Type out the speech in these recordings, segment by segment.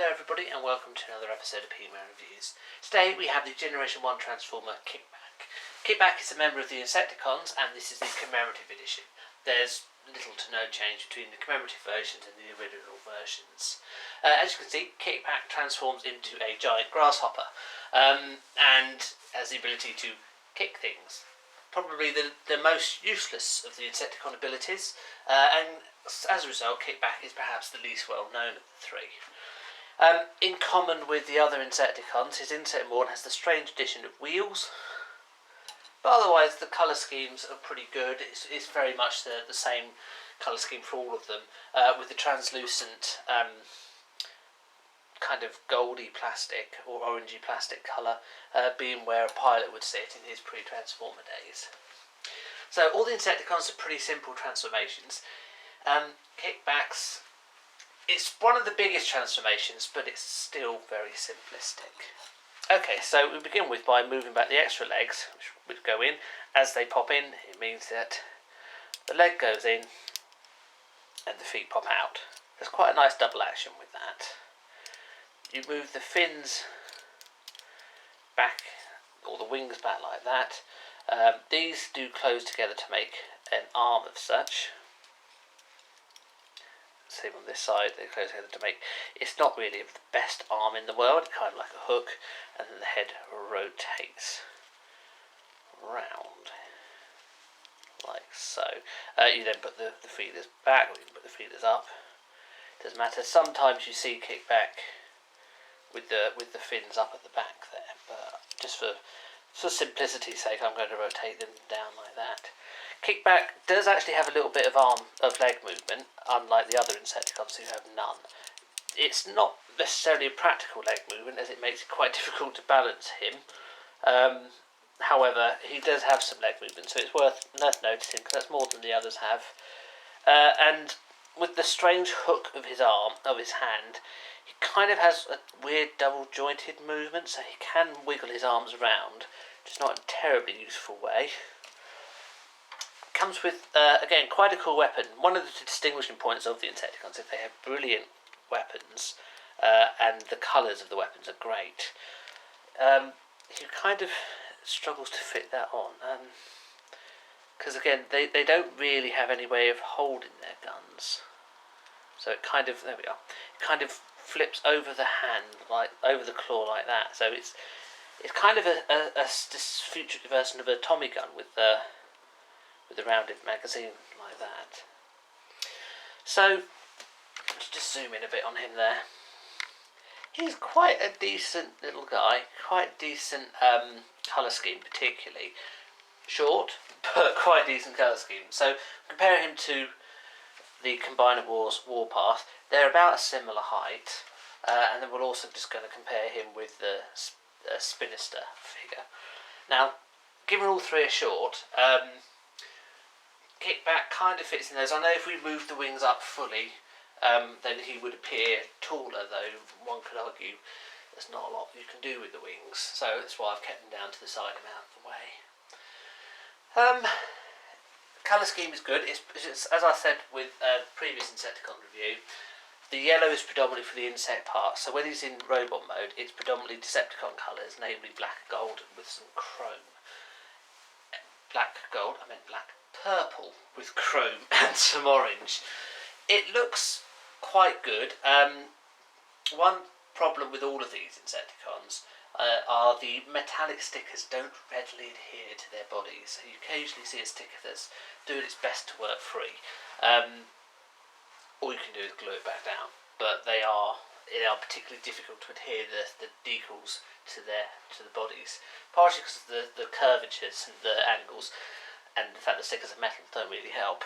Hello everybody and welcome to another episode of Peteman Reviews. Today we have the Generation 1 Transformer Kickback. Kickback is a member of the Insecticons and this is the commemorative edition. There's little to no change between the commemorative versions and the original versions. As you can see, Kickback transforms into a giant grasshopper and has the ability to kick things. Probably the most useless of the Insecticon abilities, and as a result Kickback is perhaps the least well known of the three. In common with the other Insecticons, his Insectmorn has the strange addition of wheels, but otherwise the colour schemes are pretty good. It's very much the same colour scheme for all of them, with the translucent kind of goldy plastic or orangey plastic colour being where a pilot would sit in his pre-Transformer days. So all the Insecticons are pretty simple transformations. Kickbacks, it's one of the biggest transformations, but it's still very simplistic. Okay, so we begin by moving back the extra legs, which would go in. As they pop in, it means that the leg goes in and the feet pop out. There's quite a nice double action with that. You move the fins back, or the wings back like that. These do close together to make an arm of such. Same on this side, they close together to make, it's not really the best arm in the world, kind of like a hook, and then the head rotates round, like so. You then put the feelers back, or you can put the feelers up, doesn't matter. Sometimes you see Kickback with the fins up at the back there, but just for simplicity's sake I'm going to rotate them down like that. Kickback does actually have a little bit of leg movement, unlike the other Insecticons who have none. It's not necessarily a practical leg movement, as it makes it quite difficult to balance him. However, he does have some leg movement, so it's worth noticing, because that's more than the others have. And with the strange hook of his hand, he kind of has a weird double jointed movement, so he can wiggle his arms around, just not in a terribly useful way. Comes with, again, quite a cool weapon. One of the distinguishing points of the Insecticons is they have brilliant weapons, and the colours of the weapons are great. He kind of struggles to fit that on, because again, they don't really have any way of holding their guns. So it kind of, there we are, it kind of flips over the hand, like over the claw like that. So it's kind of a future version of a Tommy gun with the rounded magazine like that. So let's just zoom in a bit on him there. He's quite a decent little guy, quite decent colour scheme, particularly short, but quite decent colour scheme. So compare him to the Combiner Wars Warpath. They're about a similar height, and then we're also just going to compare him with the Spinister figure. Now, given all three are short, Kickback kind of fits in those. I know if we move the wings up fully, then he would appear taller, though one could argue there's not a lot you can do with the wings, so that's why I've kept them down to the side and out of the way. Colour scheme is good. It's, as I said with previous Insecticon review, the yellow is predominantly for the insect parts, so when he's in robot mode it's predominantly Decepticon colours, namely black, gold with some chrome. Black, gold, I meant black, purple with chrome and some orange. It looks quite good. One problem with all of these Insecticons are the metallic stickers don't readily adhere to their bodies. So you occasionally see a sticker that's doing its best to work free. All you can do is glue it back down, but they are particularly difficult to adhere the decals to the bodies, partially because of the curvatures and the angles, and the fact the stickers are metal don't really help.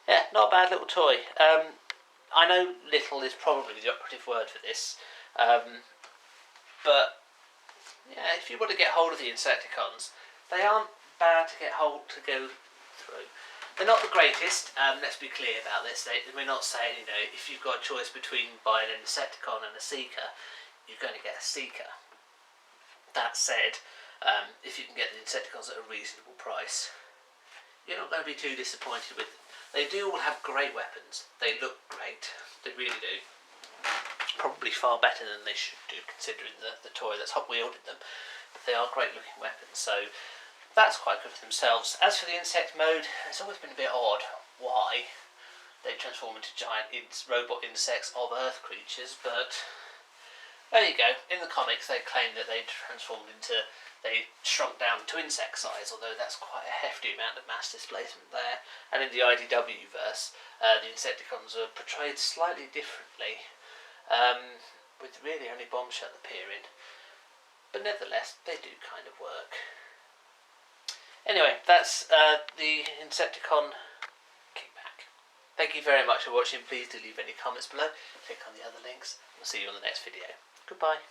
Yeah, not a bad little toy. I know little is probably the operative word for this, but yeah, if you want to get hold of the Insecticons, they aren't bad to go through. They're not the greatest, let's be clear about this. We're not saying, if you've got a choice between buying an Insecticon and a Seeker, you're going to get a Seeker. That said, if you can get the Insecticons at a reasonable price, you're not going to be too disappointed with them. They do all have great weapons. They look great. They really do. probably far better than they should do, considering the toy that's hot-wheeled in them. But they are great looking weapons, so that's quite good for themselves. As for the insect mode, it's always been a bit odd why they transform into giant robot insects of Earth creatures, but there you go. In the comics, they claim that they shrunk down to insect size, although that's quite a hefty amount of mass displacement there. And in the IDW verse, the Insecticons are portrayed slightly differently, with really only Bombshell appearing. But nevertheless, they do kind of work. Anyway, that's the Insecticon Kickback. Thank you very much for watching. Please do leave any comments below. Click on the other links. We'll see you on the next video. Goodbye.